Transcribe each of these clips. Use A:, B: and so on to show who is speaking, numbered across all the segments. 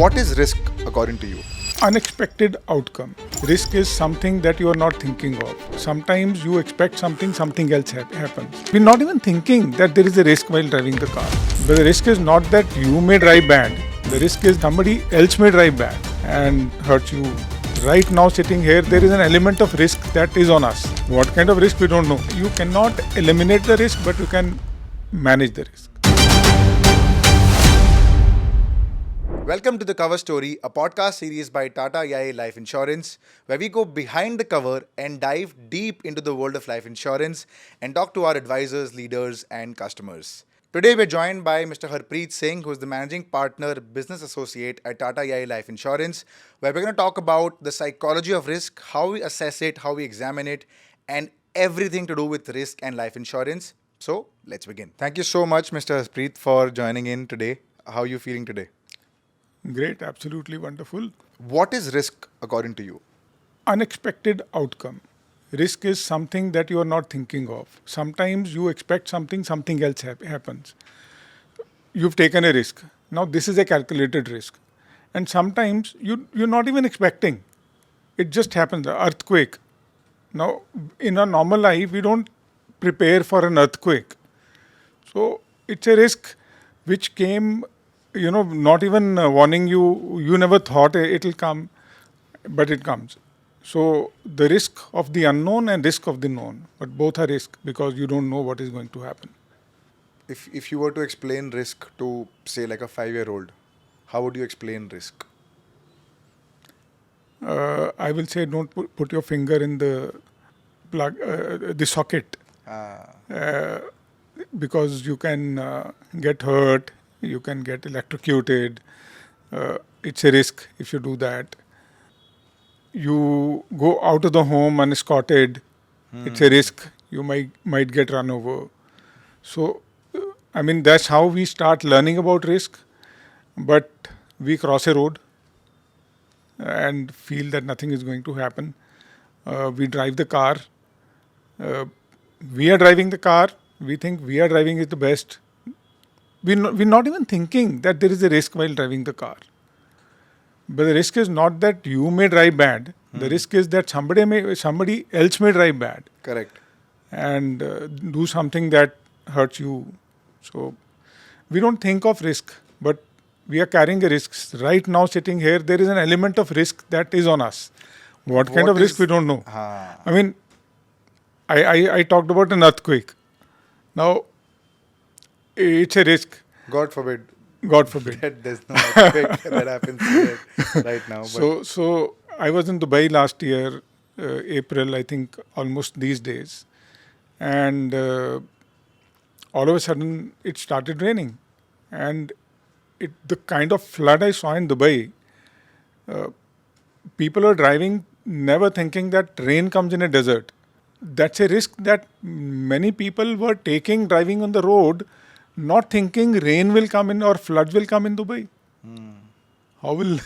A: What is risk according to you?
B: Unexpected outcome. Risk is something that you are not thinking of. Sometimes you expect something else happens. We're not even thinking that there is a risk while driving the car. But the risk is not that you may drive bad. The risk is somebody else may drive bad and hurt you. Right now sitting here, there is an element of risk that is on us. What kind of risk we don't know. You cannot eliminate the risk, but you can manage the risk.
A: Welcome to The Cover Story, a podcast series by Tata AIA Life Insurance, where we go behind the cover and dive deep into the world of life insurance and talk to our advisors, leaders, and customers. Today, we're joined by Mr. Harpreet Singh, who is the Managing Partner, Business Associate at Tata AIA Life Insurance, where we're going to talk about the psychology of risk, how we assess it, how we examine it, and everything to do with risk and life insurance. So, let's begin. Thank you so much, Mr. Harpreet, for joining in today. How are you feeling today?
B: Great, absolutely wonderful.
A: What is risk according to you?
B: Unexpected outcome. Risk is something that you are not thinking of. Sometimes you expect something else happens. You've taken a risk. Now this is a calculated risk. And sometimes you're not even expecting. It just happens, the earthquake. Now, in a normal life, we don't prepare for an earthquake. So it's a risk which came, not even warning you. You never thought it'll come, but it comes. So the risk of the unknown and risk of the known, but both are risk because you don't know what is going to happen.
A: If you were to explain risk to, say, like a 5-year-old, how would you explain risk?
B: I will say don't put your finger in the plug, the socket, because you can get hurt, you can get electrocuted. It's a risk if you do that. You go out of the home unescorted. It's a risk. You might get run over. So, that's how we start learning about risk. But we cross a road and feel that nothing is going to happen. We drive the car. We are driving the car. We think we are driving it the best. We're not even thinking that there is a risk while driving the car. But the risk is not that you may drive bad. The risk is that somebody else may drive bad.
A: Correct.
B: And do something that hurts you. So we don't think of risk, but we are carrying a risk. Right now sitting here, there is an element of risk that is on us. What kind of risk we don't know. I talked about an earthquake. Now, it's a risk.
A: God forbid.
B: God forbid.
A: There's no earthquake that happens here right now. But
B: So I was in Dubai last year, April, I think, almost these days. And all of a sudden, it started raining. And the kind of flood I saw in Dubai, people are driving, never thinking that rain comes in a desert. That's a risk that many people were taking driving on the road, not thinking rain will come in or floods will come in Dubai. How will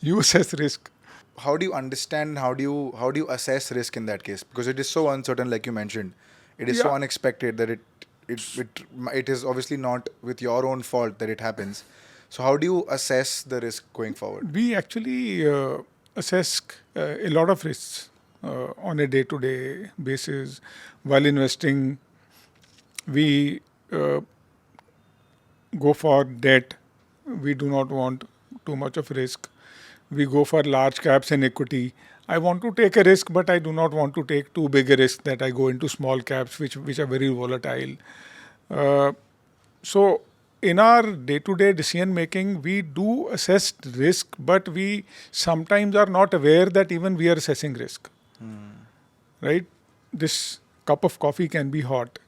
B: you assess risk?
A: how do you understand, how do you assess risk in that case? Because it is so uncertain, like you mentioned. It is so unexpected that it is obviously not with your own fault that it happens. So how do you assess the risk going forward?
B: We actually assess a lot of risks on a day-to-day basis. While investing, we go for debt. We do not want too much of risk. We go for large caps and equity. I want to take a risk, but I do not want to take too big a risk that I go into small caps, which are very volatile. So in our day-to-day decision making, we do assess risk, but we sometimes are not aware that even we are assessing risk. Right? This cup of coffee can be hot.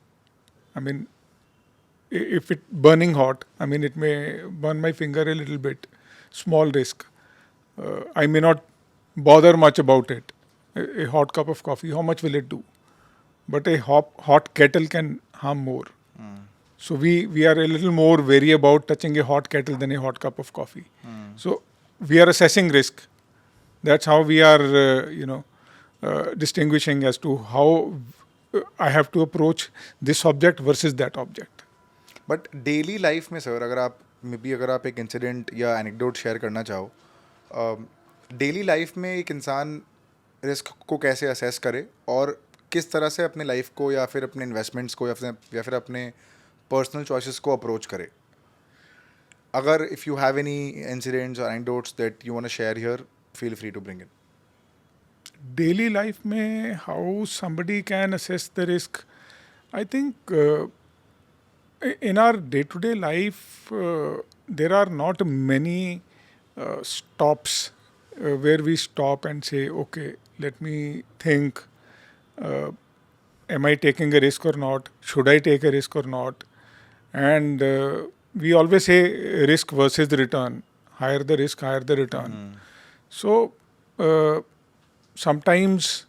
B: If it's burning hot, it may burn my finger a little bit. Small risk. I may not bother much about it. A hot cup of coffee, how much will it do? But a hot kettle can harm more. So we are a little more wary about touching a hot kettle than a hot cup of coffee. So we are assessing risk. That's how we are, distinguishing as to how I have to approach this object versus that object.
A: But daily life में sir अगर आप may be अगर आप एक incident या anecdote share करना चाहो, daily life में एक इंसान रिस्क को कैसे असेस करे और किस तरह से अपने लाइफ को या फिर अपने इन्वेस्टमेंट्स को या फिर अपने पर्सनल चॉइसेस को अप्रोच करे. अगर if you have any incidents or anecdotes that you want to share here, feel free to bring it.
B: Daily life में how somebody can assess the risk. I think in our day-to-day life, there are not many stops where we stop and say, okay, let me think, uh, am I taking a risk or not? Should I take a risk or not? And we always say risk versus the return. Higher the risk, higher the return. So uh, sometimes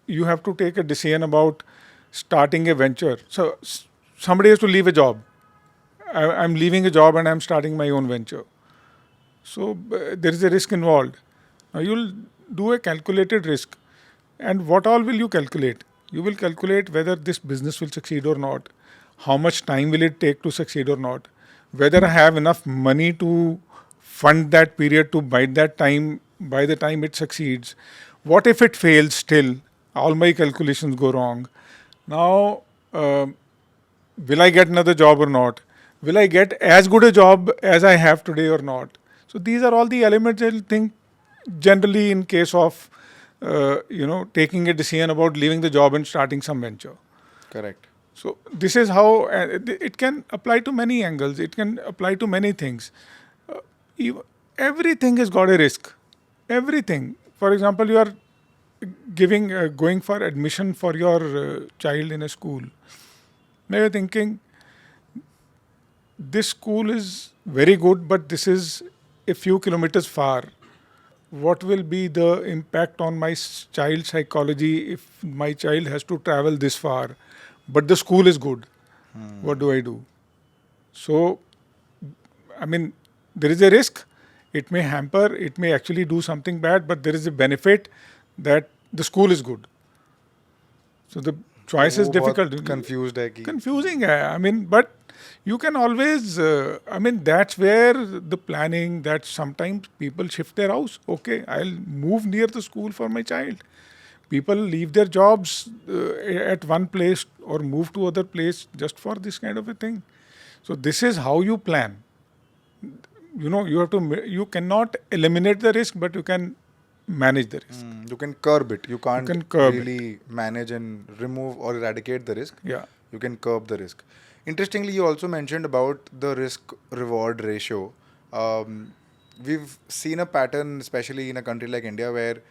B: you have to take a decision about starting a venture. So somebody has to leave a job. I'm leaving a job and I'm starting my own venture. So there is a risk involved. Now you'll do a calculated risk. And what all will you calculate? You will calculate whether this business will succeed or not. How much time will it take to succeed or not? Whether I have enough money to fund that period to buy that time by the time it succeeds. What if it fails still? All my calculations go wrong. Now, will I get another job or not? Will I get as good a job as I have today or not? So these are all the elements I think generally in case of taking a decision about leaving the job and starting some venture.
A: Correct.
B: So this is how it can apply to many angles. It can apply to many things. Everything has got a risk. Everything. For example, you are going for admission for your child in a school. Now you're thinking, this school is very good, but this is a few kilometers far. What will be the impact on my child's psychology if my child has to travel this far, but the school is good? What do I do? So, I mean, there is a risk. It may hamper, it may actually do something bad, but there is a benefit that the school is good. So the choice is
A: वो बहुत
B: difficult.
A: confused है कि
B: Confusing hai. I mean, but you can always, that's where the planning, that sometimes people shift their house. Okay, I'll move near the school for my child. People leave their jobs at one place or move to other place just for this kind of a thing. So this is how you plan. You cannot eliminate the risk, but you can manage the risk.
A: you can curb it. You can't
B: can curb
A: really manage and remove or eradicate the risk.
B: Yeah.
A: You can curb the risk. Interestingly, you also mentioned about the risk reward ratio. We've seen a pattern, especially in a country like India, where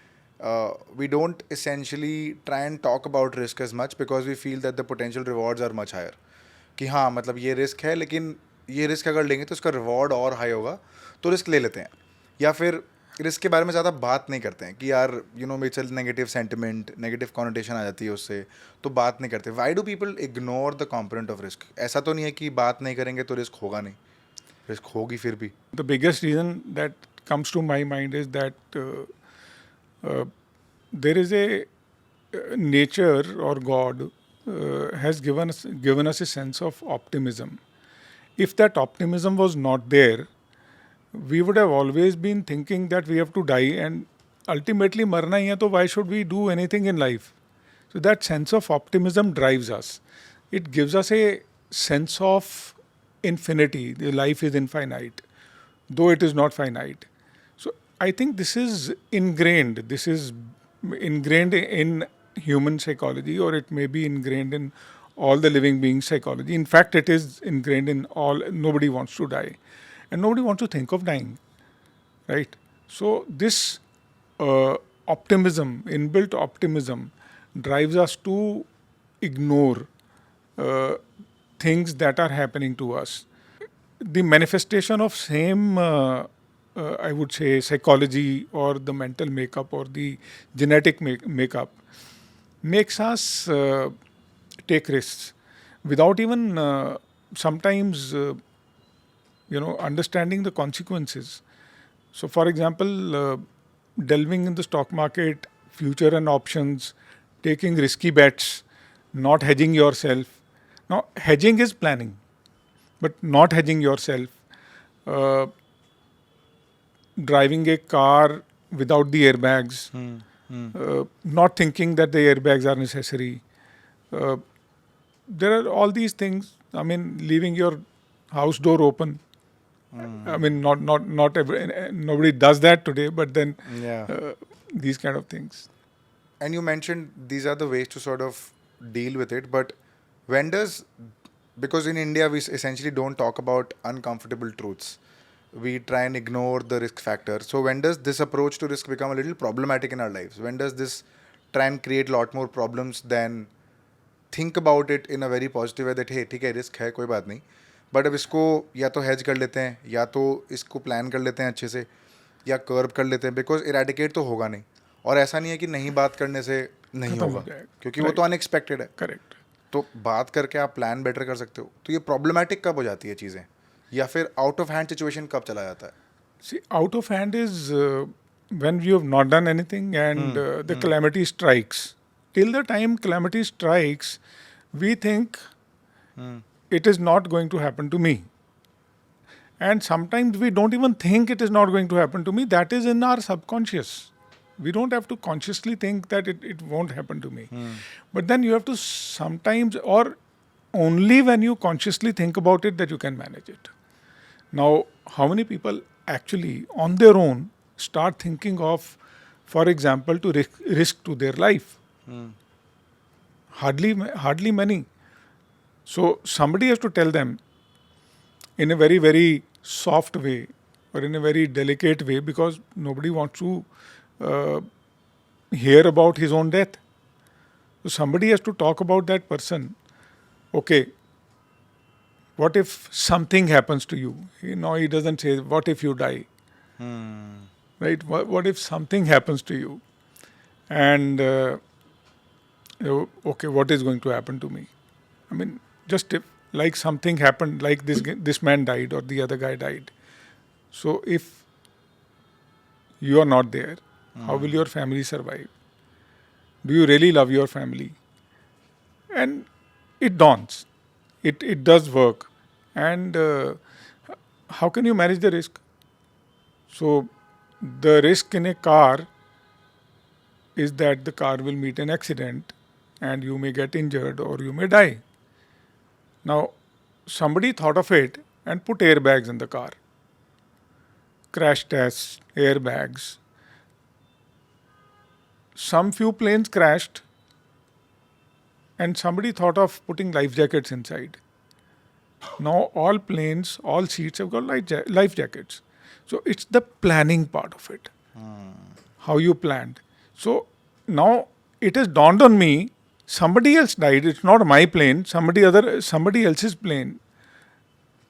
A: we don't essentially try and talk about risk as much because we feel that the potential rewards are much higher. कि हाँ मतलब ये risk है, लेकिन ये risk अगर लेंगे तो उसका रिवॉर्ड और हाई होगा, तो रिस्क ले लेते हैं. या फिर रिस्क के बारे में ज़्यादा बात नहीं करते हैं कि यार it's negative sentiment, negative connotation आ जाती है उससे, तो बात नहीं करते. Why do people ignore the component of risk? ऐसा तो नहीं है कि बात नहीं करेंगे तो रिस्क होगा नहीं, रिस्क होगी फिर भी.
B: The biggest reason that comes to my mind is that there is a nature or God has given us a sense of optimism. If that optimism was not there, we would have always been thinking that we have to die and ultimately marna hi hai, to why should we do anything in life? So that sense of optimism drives us. It gives us a sense of infinity. The life is infinite, though it is not finite. So I think this is ingrained. This is ingrained in human psychology, or it may be ingrained in all the living beings' psychology. In fact, it is ingrained in all. Nobody wants to die, and nobody wants to think of dying, right? So this optimism, inbuilt optimism, drives us to ignore things that are happening to us. The manifestation of same, I would say, psychology or the mental makeup or the genetic makeup makes us take risks without even sometimes, understanding the consequences. So, for example, delving in the stock market, future and options, taking risky bets, not hedging yourself. Now, hedging is planning, but not hedging yourself. uh, driving a car without the airbags, not thinking that the airbags are necessary. Uh, there are all these things. I mean, leaving your house door open. I mean, not nobody does that today, but then
A: Yeah.
B: these kind of things.
A: And you mentioned these are the ways to sort of deal with it, but when does, because in India we essentially don't talk about uncomfortable truths. We try and ignore the risk factor. So when does this approach to risk become a little problematic in our lives? When does this try and create a lot more problems than think about it in a very positive way that hey ठीक है risk है कोई बात नहीं but अब इसको या तो hedge कर लेते हैं या तो इसको प्लान कर लेते हैं अच्छे से या कर्व कर लेते हैं बिकॉज इरेडिकेट तो होगा नहीं और ऐसा नहीं है कि नहीं बात करने से नहीं
B: खत्म हो
A: होगा
B: जाएगा।
A: क्योंकि वो तो अनएक्सपेक्टेड है
B: Correct.
A: तो बात करके आप प्लान बेटर कर सकते हो तो ये प्रॉब्लमेटिक कब हो जाती है चीज़ें या फिर आउट ऑफ हैंड सिचुएशन कब चला जाता है
B: See, out of hand is when you have not done anything and the calamity strikes. Till the time calamity strikes, we think it is not going to happen to me. And sometimes we don't even think it is not going to happen to me. That is in our subconscious. We don't have to consciously think that it won't happen to me. But then you have to sometimes, or only when you consciously think about it, that you can manage it. Now, how many people actually on their own start thinking of, for example, to risk to their life? Hardly many. So somebody has to tell them in a very, very soft way or in a very delicate way because nobody wants to hear about his own death. So somebody has to talk about that person. Okay, what if something happens to you? He doesn't say, what if you die? Right? What if something happens to you? And, okay, what is going to happen to me? I mean, just if like something happened, like this man died or the other guy died. So if you are not there, how will your family survive? Do you really love your family? And it dawns. It does work. And how can you manage the risk? So the risk in a car is that the car will meet an accident and you may get injured or you may die. Now, somebody thought of it and put airbags in the car. Crash tests, airbags. Some few planes crashed and somebody thought of putting life jackets inside. Now all planes, all seats have got life jackets. So it's the planning part of it. How you planned. So now it has dawned on me, somebody else died. It's not my plane, somebody else's plane.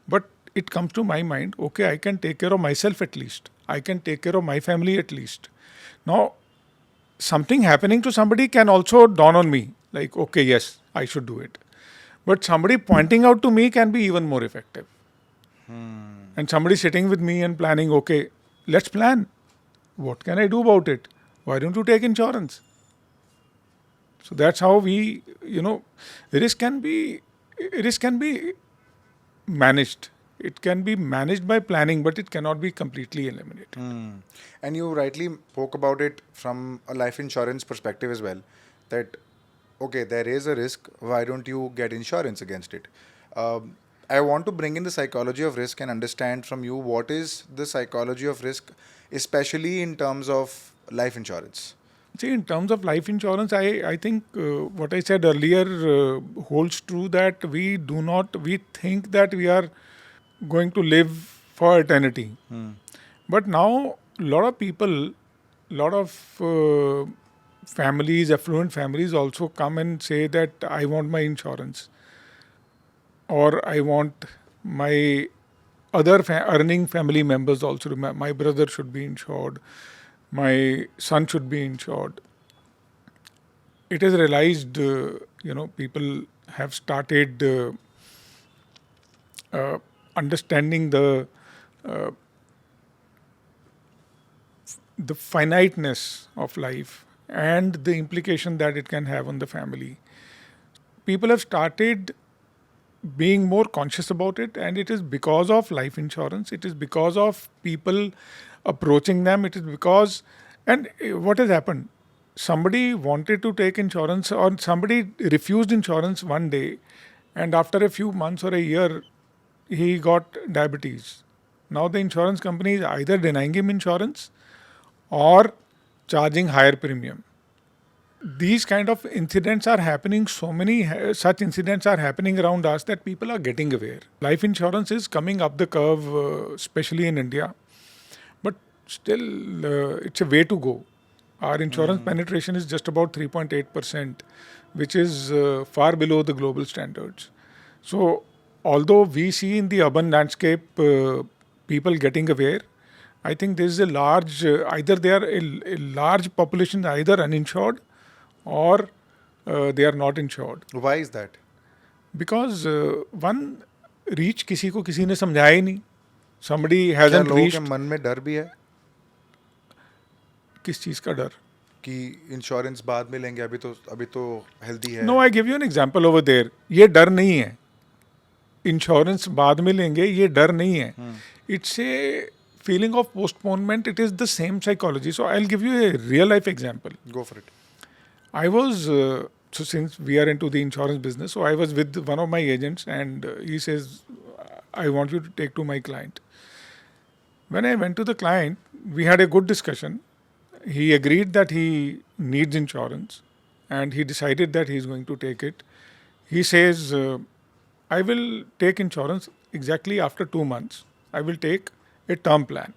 B: But it comes to my mind, okay, I can take care of myself at least. I can take care of my family at least. Now, something happening to somebody can also dawn on me, like, okay, yes, I should do it. But somebody pointing out to me can be even more effective. And somebody sitting with me and planning, okay, let's plan. What can I do about it? Why don't you take insurance? So that's how we, risk can be managed. It can be managed by planning, but it cannot be completely eliminated.
A: And you rightly spoke about it from a life insurance perspective as well. That, okay, there is a risk. Why don't you get insurance against it? I want to bring in the psychology of risk and understand from you what is the psychology of risk, especially in terms of life insurance.
B: See, in terms of life insurance, I think what I said earlier holds true that we think that we are going to live for eternity. But now, a lot of people, lot of families, affluent families also come and say that I want my insurance or I want my other earning family members also. My brother should be insured. My son should be insured. It is realized, people have started understanding the finiteness of life and the implication that it can have on the family. People have started being more conscious about it, and it is because of life insurance. It is because of people approaching them. It is because, and what has happened? Somebody wanted to take insurance, or somebody refused insurance one day, and after a few months or a year, he got diabetes. Now the insurance company is either denying him insurance or charging higher premium. These kind of incidents are happening, so many such incidents are happening around us that people are getting aware. Life insurance is coming up the curve, especially in India, but still it's a way to go. Our insurance penetration is just about 3.8%, which is far below the global standards. So although we see in the urban landscape people getting aware, I think there is a large, either they are a large population either uninsured or they are not insured.
A: Why is that?
B: Because one, reach किसी को किसी ने समझाया ही नहीं. Somebody
A: क्या
B: hasn't
A: लोगों के
B: reached.
A: मन में डर भी है
B: किस चीज़ का डर?
A: कि इंश्योरेंस बाद में लेंगे, अभी तो हेल्दी है?
B: No, I give you an example over there. ये डर नहीं है. इंश्योरेंस बाद में लेंगे, ये डर नहीं है. It's a feeling of postponement. It is the same psychology. So I'll give you a real life example.
A: Go for it.
B: I was, so since we are into the insurance business, so I was with one of my agents, and he says, I want you to take to my client. When I went to the client, we had a good discussion. He agreed that he needs insurance, and he decided that he is going to take it. He says, I will take insurance exactly after 2 months. I will take a term plan.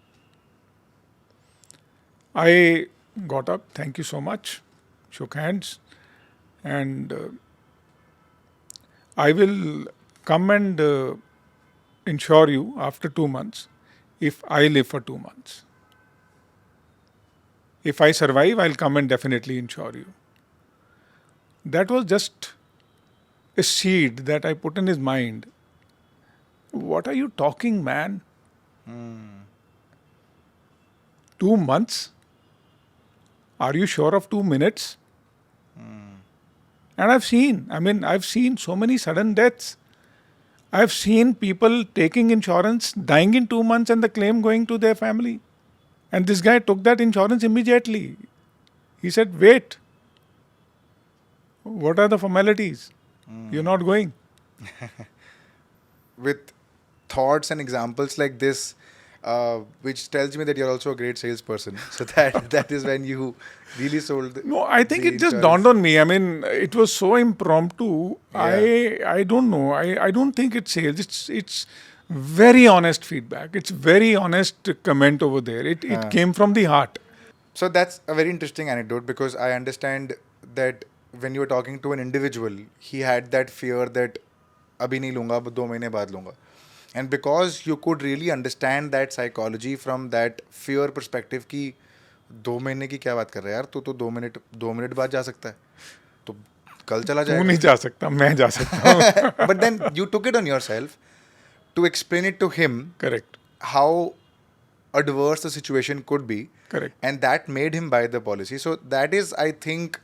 B: I got up, thank you so much, shook hands, and I will come and insure you after 2 months if I live for 2 months. If I survive, I'll come and definitely insure you. That was just a seed that I put in his mind. What are you talking, man? 2 months? Are you sure of 2 minutes? And I've seen so many sudden deaths. I've seen people taking insurance, dying in 2 months, and the claim going to their family. And this guy took that insurance immediately. He said, wait, what are the formalities? You're not going.
A: With thoughts and examples like this, which tells me that you're also a great salesperson. So that is when you really sold.
B: No, I think
A: the
B: it just
A: insurance.
B: dawned on me. I mean, it was so impromptu.
A: Yeah.
B: I don't know. I don't think it's sales. It's very honest feedback. It's very honest comment over there. It came from the heart.
A: So that's a very interesting anecdote, because I understand that when you were talking to an individual, he had that fear that abhi nahi lunga, 2 mahine baad lunga. And because you could really understand that psychology from that fear perspective कि 2 महीने की क्या बात कर रहा है यार, तू तो 2 मिनट बाद जा सकता है, तो कल चला
B: तू
A: जाएगा.
B: नहीं जा सकता, मैं जा सकता हूँ.
A: But then you took it on yourself to explain it to him
B: Correct.
A: how adverse the situation could be.
B: Correct.
A: And that made him buy the policy. So that is, I think,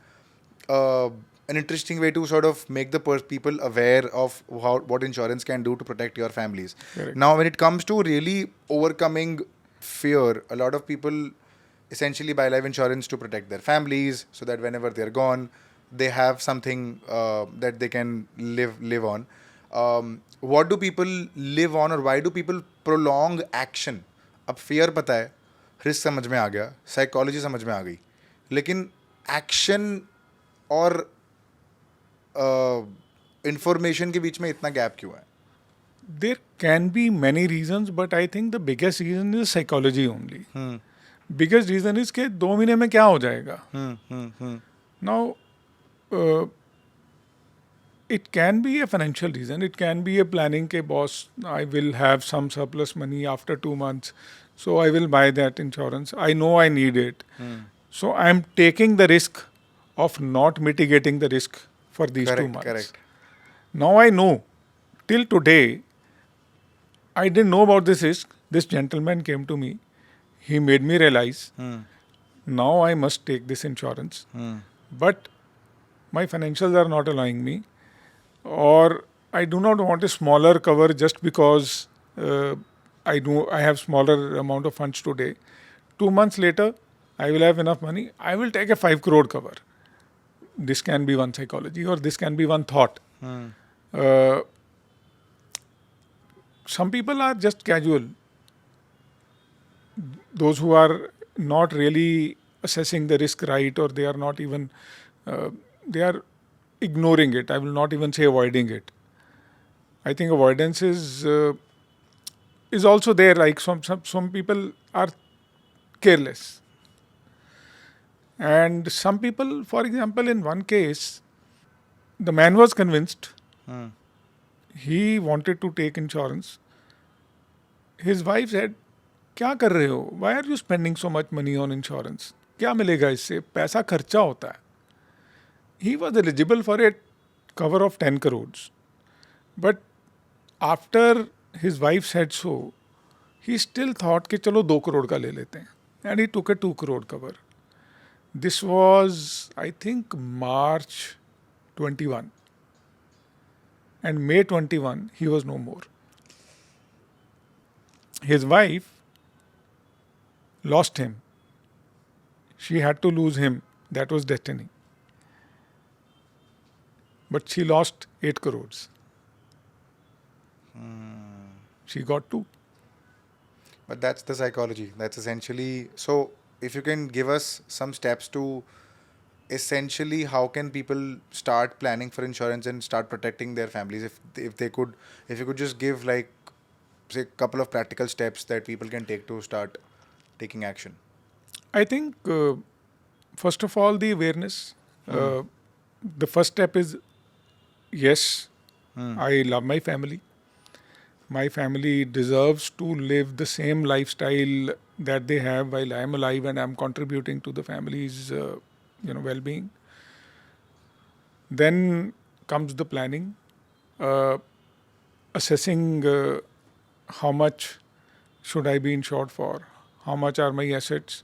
A: an interesting way to sort of make the people aware of what insurance can do to protect your families.
B: Correct.
A: Now, when it comes to really overcoming fear, a lot of people essentially buy life insurance to protect their families, so that whenever they're gone, they have something that they can live on. What do people live on, or why do people prolong action? अब fear पता है, risk समझ में आ गया, psychology समझ में आ गई, लेकिन एक्शन और इंफॉर्मेशन के बीच में इतना गैप क्यों है?
B: There can be many reasons, but I think the biggest reason is psychology only. Biggest reason is कि 2 महीने में क्या हो जाएगा? Now, it can be a financial reason. It can be a planning के boss, I will have some surplus money after 2 months, so I will buy that insurance. I know I need it. So I am taking the risk of not mitigating the risk for these 2 months.
A: Correct.
B: Now I know. Till today, I didn't know about this risk. This gentleman came to me. He made me realize, now I must take this insurance. But my financials are not allowing me, or I do not want a smaller cover just because uh, I have smaller amount of funds today. 2 months later, I will have enough money. I will take a 5 crore cover. This can be one psychology, or this can be one thought. Uh, some people are just casual. Those who are not really assessing the risk right, or they are not even they are ignoring it. I will not even say avoiding it. I think avoidance is also there. Like some people are careless, and some people, for example, in one case, the man was convinced. He wanted to take insurance. His wife said, क्या कर रहे हो? Why are you spending so much money on insurance? क्या मिलेगा इससे? पैसा खर्चा होता है. He was eligible for a cover of 10 crores. But after his wife said so, he still thought कि चलो 2 crore का ले लेते हैं. And he took a 2 crore cover. This was, I think, March 21. And May 21, he was no more. His wife lost him. She had to lose him. That was destiny. But she lost 8 crores. She got 2.
A: But that's the psychology. That's essentially. So, if you can give us some steps to essentially how can people start planning for insurance and start protecting their families, if they could, if you could just give like say a couple of practical steps that people can take to start taking action.
B: I think, first of all, the awareness. The first step is yes, I love my family. My family deserves to live the same lifestyle that they have while I am alive, and I am contributing to the family's well-being. Then comes the planning, uh, assessing how much should I be insured for, how much are my assets,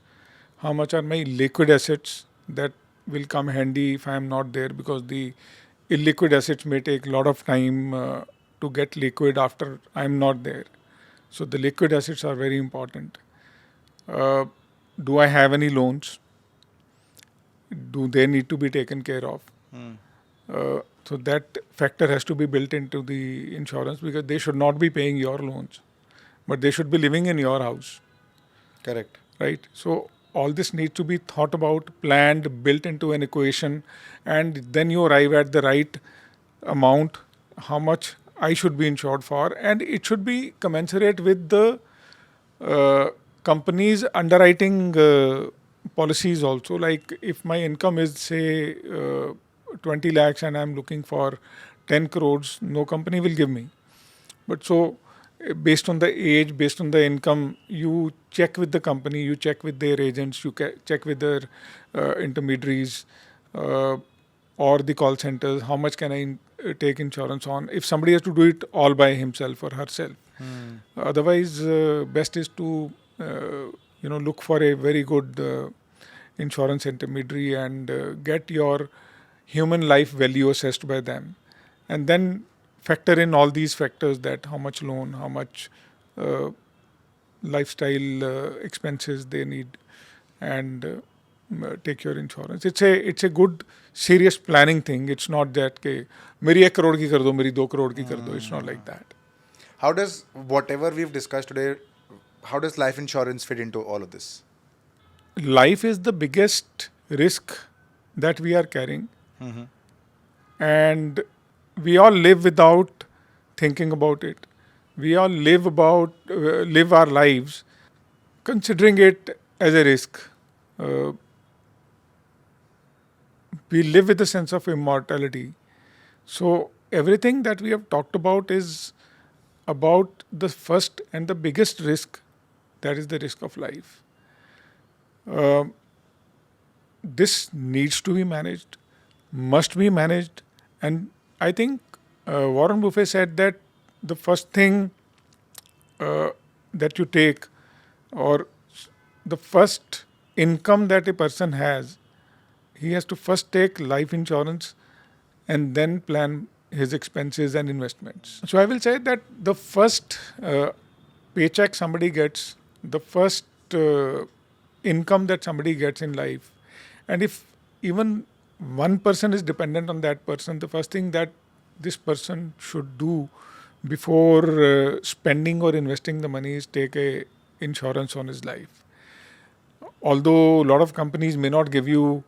B: how much are my liquid assets that will come handy if I am not there, because the illiquid assets may take a lot of time to get liquid after I am not there. So the liquid assets are very important. Uh, do I have any loans? Do they need to be taken care of? So that factor has to be built into the insurance, because they should not be paying your loans, but they should be living in your house,
A: Correct.
B: right? So all this needs to be thought about, planned, built into an equation, and then you arrive at the right amount, how much I should be insured for, and it should be commensurate with the company's underwriting policies also. Like if my income is say 20 lakhs and I'm looking for 10 crores, no company will give me. But so based on the age, based on the income, you check with the company, you check with their agents, you check with their intermediaries uh, or the call centers, how much can I take insurance on, if somebody has to do it all by himself or herself. Otherwise, best is to look for a very good insurance intermediary and get your human life value assessed by them, and then factor in all these factors, that how much loan, how much uh, lifestyle expenses they need, and take your insurance. It's a good serious planning thing. It's not that ke meri 1 crore ki kar do, meri 2 crore ki kar do. It's not like that.
A: How does whatever we've discussed today, how does life insurance fit into all of this?
B: Life is the biggest risk that we are carrying, and we all live without thinking about it. We all live our lives considering it as a risk. Uh, we live with a sense of immortality. So everything that we have talked about is about the first and the biggest risk, that is the risk of life. Uh, this needs to be managed, must be managed, and I think Warren Buffett said that the first thing that you take, or the first income that a person has, he has to first take life insurance and then plan his expenses and investments. So I will say that the first paycheck somebody gets, the first income that somebody gets in life, and if even one person is dependent on that person, the first thing that this person should do before spending or investing the money is take a insurance on his life. Although a lot of companies may not give you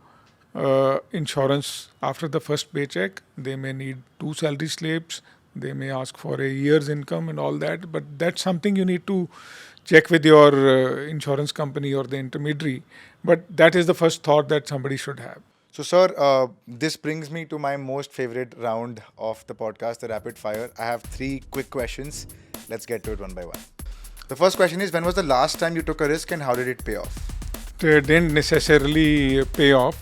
B: insurance after the first paycheck, they may need 2 salary slips, they may ask for a year's income and all that, but that's something you need to check with your insurance company or the intermediary. But that is the first thought that somebody should have.
A: So, sir, this brings me to my most favorite round of the podcast, the rapid fire. I have 3 quick questions. Let's get to it one by one. The first question is, when was the last time you took a risk and how did it pay off?
B: It didn't necessarily pay off.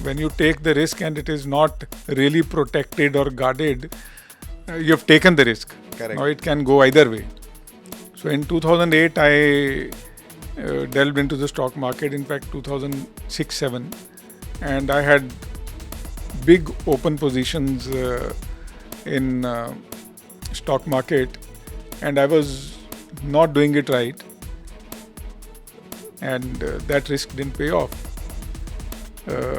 B: When you take the risk and it is not really protected or guarded, you have taken the risk.
A: Correct.
B: Now it can go either way. So in 2008, I delved into the stock market. In fact, 2006-7, and I had big open positions in stock market, and I was not doing it right, and that risk didn't pay off.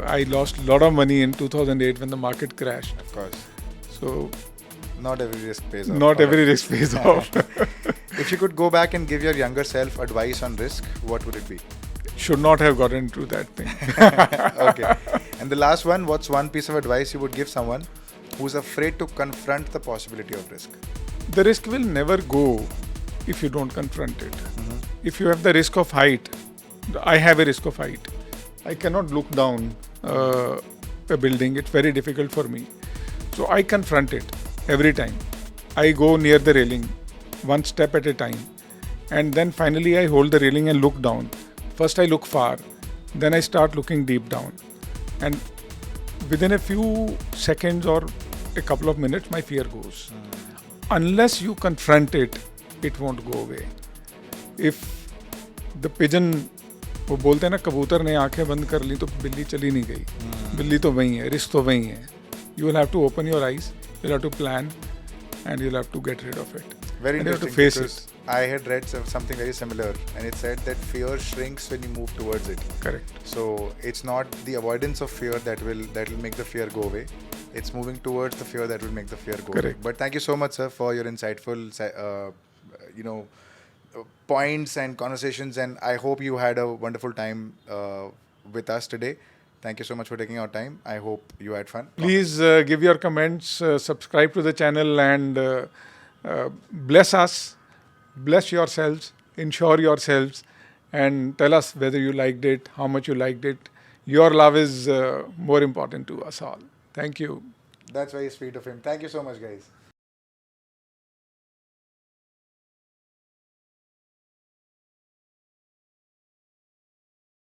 B: I lost a lot of money in 2008 when the market crashed.
A: Of course.
B: So
A: Not every risk pays off.
B: not every risk pays off.
A: If you could go back and give your younger self advice on risk, what would it be?
B: Should not have gotten into that thing.
A: Okay. And the last one, what's one piece of advice you would give someone who's afraid to confront the possibility of risk?
B: The risk will never go if you don't confront it. If you have the risk of height, I have a risk of height. I cannot look down a building. It's very difficult for me. So I confront it every time. I go near the railing, one step at a time. And then finally I hold the railing and look down. First I look far, then I start looking deep down. And within a few seconds or a couple of minutes, my fear goes. Unless you confront it, it won't go away. If the pigeon, वो बोलते हैं ना कबूतर ने आंखें बंद कर ली तो बिल्ली चली नहीं गई. बिल्ली तो वही है, रिस्क तो वही है. You will have to open your eyes, you'll have to plan, and you'll have to get rid of it.
A: Very
B: And you have
A: interesting,
B: to face
A: because
B: it.
A: I had read something very similar, and it said that fear shrinks when you move towards it.
B: Correct.
A: So it's not the avoidance of fear that will make the fear go away. It's moving towards the fear that will make the fear go away.
B: Correct.
A: But thank you so much, sir, for your insightful, points and conversations. And I hope you had a wonderful time with us today. Thank you so much for taking our time. I hope you had fun.
B: Please give your comments, subscribe to the channel, and bless us, bless yourselves, insure yourselves, and tell us whether you liked it, how much you liked it. Your love is more important to us all. Thank you.
A: That's very sweet of him. Thank you so much, guys.